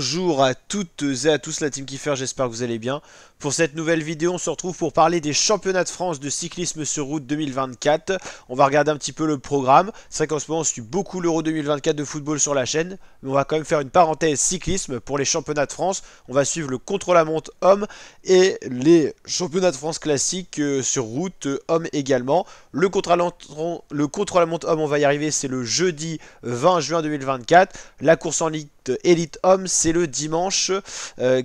Bonjour à toutes et à tous la Team Kiffer, j'espère que vous allez bien. Pour cette nouvelle vidéo, on se retrouve pour parler des championnats de France de cyclisme sur route 2024. On va regarder un petit peu le programme. C'est vrai qu'en ce moment, on suit beaucoup l'Euro 2024 de football sur la chaîne. Mais on va quand même faire une parenthèse cyclisme pour les championnats de France. On va suivre le contre-la-montre homme et les championnats de France classiques sur route homme également. Le contre-la-montre homme, on va y arriver, c'est le jeudi 20 juin 2024. La course en ligne Elite Homme, c'est le dimanche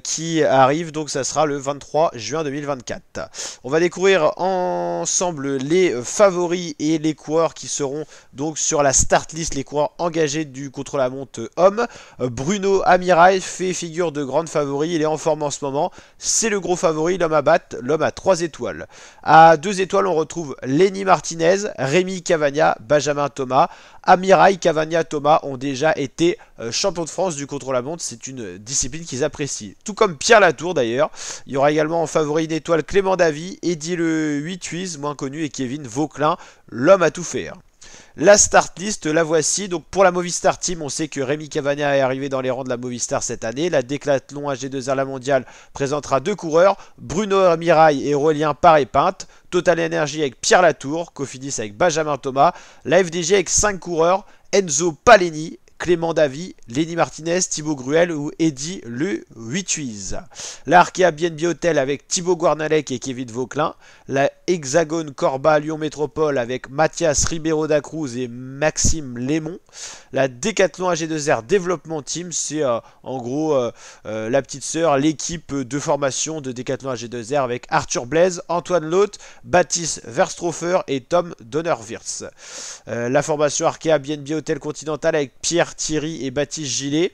qui arrive, donc ça sera le 23 juin 2024. On va découvrir ensemble les favoris et les coureurs qui seront donc sur la start list, les coureurs engagés du contre-la-montre homme. Bruno Amirail fait figure de grande favori, il est en forme en ce moment, c'est le gros favori, l'homme à battre, l'homme à 3 étoiles. À 2 étoiles, on retrouve Lenny Martinez, Rémi Cavagna, Benjamin Thomas. Amirail, Cavagna, Thomas ont déjà été champions de France du contre-la-montre, c'est une discipline qu'ils apprécient. Tout comme Pierre Latour d'ailleurs. Il y aura également en favori une étoile Clément Davy, Eddy le 8 moins connu, et Kevin Vauquelin, l'homme à tout faire. La start list, la voici. Donc pour la Movistar Team, on sait que Rémi Cavagna est arrivé dans les rangs de la Movistar cette année. La Décathlon AG2R La Mondiale présentera 2 coureurs, Bruno Amirail et Aurélien Paré-Pinte. Total Energy avec Pierre Latour, Cofidis avec Benjamin Thomas. La FDJ avec 5 coureurs, Enzo Paleni, Clément Davy, Lenny Martinez, Thibaut Gruel ou Eddy le 8 La Arkea BNB Hotel avec Thibaut Guarnalec et Kevin Vauquelin. La Hexagone Corba Lyon Métropole avec Mathias Ribeiro da Cruz et Maxime Lémon. La Décathlon AG2R Développement Team, c'est en gros la petite sœur, l'équipe de formation de Décathlon AG2R avec Arthur Blaise, Antoine Loth, Baptiste Verstroffer et Tom Donnerwirtz. La formation Arkea BNB Hotel Continental avec Pierre Thierry et Baptiste Gillet.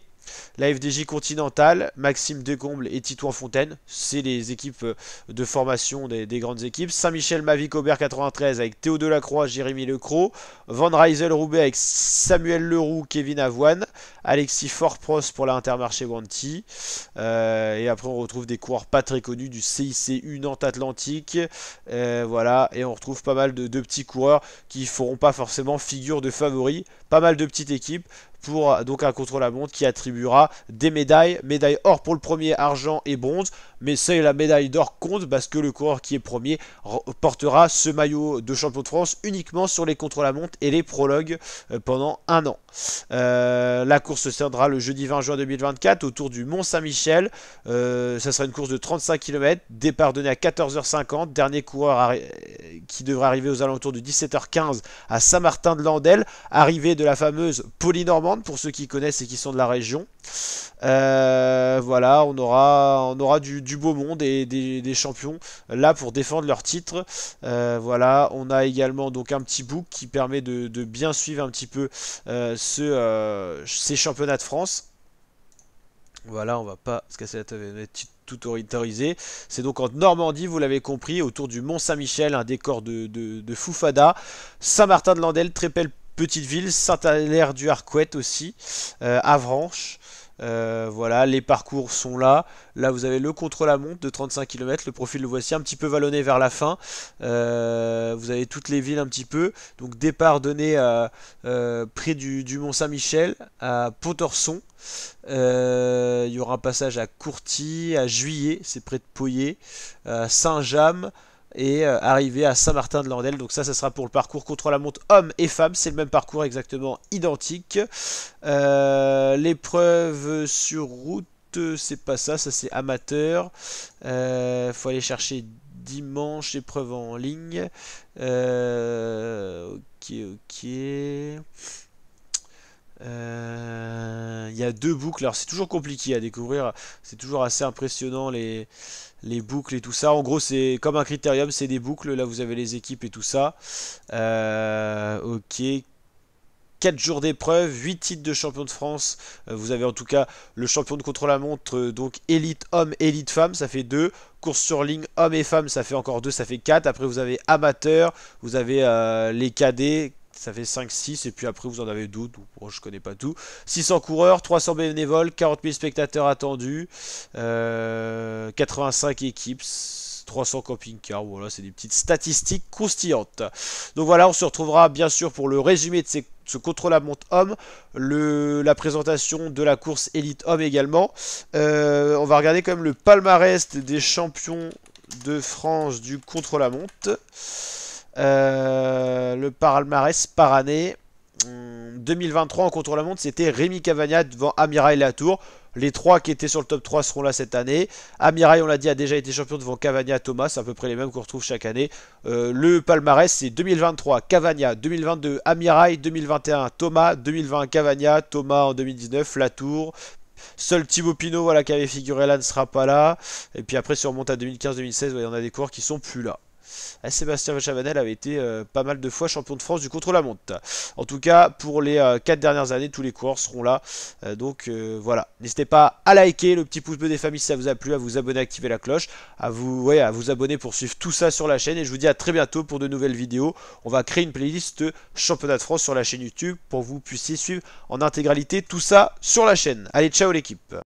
La FDJ Continentale, Maxime Decomble et Titouan Fontaine, c'est les équipes de formation des grandes équipes. Saint-Michel Mavic Aubert 93 avec Théo Delacroix, Jérémy Lecros. Van Rysel Roubaix avec Samuel Leroux, Kevin Avoine. Alexis Fortpros pour l'Intermarché Wanty. Et après on retrouve des coureurs pas très connus du CICU Nantes Atlantique. Voilà, et on retrouve pas mal de petits coureurs qui ne feront pas forcément figure de favoris. Pas mal de petites équipes pour donc un contre-la-montre qui attribuera des médailles or pour le premier, argent et bronze, mais c'est la médaille d'or compte parce que le coureur qui est premier portera ce maillot de champion de France uniquement sur les contre-la-montre et les prologues pendant un an. La course se tiendra le jeudi 20 juin 2024 autour du Mont-Saint-Michel. Ça sera une course de 35 km, départ donné à 14h50, dernier coureur qui devrait arriver aux alentours de 17h15 à Saint-Martin-de-Landelle, arrivée de la fameuse Polynormande pour ceux qui connaissent et qui sont de la région. Voilà, on aura du beau monde et des champions là pour défendre leur titre. Voilà, on a également donc un petit book qui permet de bien suivre un petit peu ces championnats de France. Voilà, on va pas se casser la tête, tout autorisé. C'est donc en Normandie, vous l'avez compris, autour du Mont-Saint-Michel, un décor de Foufada. Saint-Martin-de-Landelle, très belle petite ville. Saint-Hilaire du Harcouët aussi. Avranches. Voilà, les parcours sont là. Là, vous avez le contre-la-montre de 35 km. Le profil, le voici, un petit peu vallonné vers la fin. Vous avez toutes les villes un petit peu. Donc, départ donné près du Mont-Saint-Michel, à Pontorson. Il y aura un passage à Courty, à Juillet, c'est près de Pouillet, à Saint-James. Et arrivé à Saint-Martin-de-Landelle. Donc ça sera pour le parcours contre-la-montre hommes et femmes. C'est le même parcours exactement identique. L'épreuve sur route, c'est pas ça. Ça c'est amateur. Faut aller chercher dimanche, épreuve en ligne. Ok. Il y a 2 boucles, alors c'est toujours compliqué à découvrir, c'est toujours assez impressionnant les boucles et tout ça. En gros c'est comme un critérium, c'est des boucles, là vous avez les équipes et tout ça. Ok, 4 jours d'épreuve, 8 titres de champion de France. Vous avez en tout cas le champion de contre-la-montre, donc élite homme, élite femme, ça fait 2. Course sur ligne, hommes et femmes, ça fait encore 2, ça fait 4. Après vous avez amateur, vous avez les cadets, ça fait 5-6, et puis après vous en avez d'autres, bon, je connais pas tout. 600 coureurs, 300 bénévoles, 40 000 spectateurs attendus, 85 équipes, 300 camping-cars, voilà, c'est des petites statistiques croustillantes. Donc voilà, on se retrouvera bien sûr pour le résumé de ces ce contre-la-montre homme, la présentation de la course élite homme également. On va regarder quand même le palmarès des champions de France du contre-la-montre. Le palmarès par année. 2023 en contre-la-montre, c'était Rémi Cavagna devant Amirail Latour. Les trois qui étaient sur le top 3 seront là cette année. Amirail, on l'a dit, a déjà été champion devant Cavagna, Thomas. C'est à peu près les mêmes qu'on retrouve chaque année. Le palmarès, c'est 2023, Cavagna. 2022, Amirail. 2021, Thomas. 2020, Cavagna. Thomas en 2019, Latour. Seul Thibaut Pinot, voilà, qui avait figuré là, ne sera pas là. Et puis après, si on remonte à 2015-2016, ouais, on a des coureurs qui sont plus là. Sébastien Chavanel avait été pas mal de fois champion de France du contre-la-montre. En tout cas, pour les 4 dernières années, tous les coureurs seront là. Donc voilà, n'hésitez pas à liker, le petit pouce bleu des familles si ça vous a plu, à vous abonner, à activer la cloche, à vous abonner pour suivre tout ça sur la chaîne. Et je vous dis à très bientôt pour de nouvelles vidéos. On va créer une playlist championnat de France sur la chaîne YouTube pour que vous puissiez suivre en intégralité tout ça sur la chaîne. Allez, ciao l'équipe!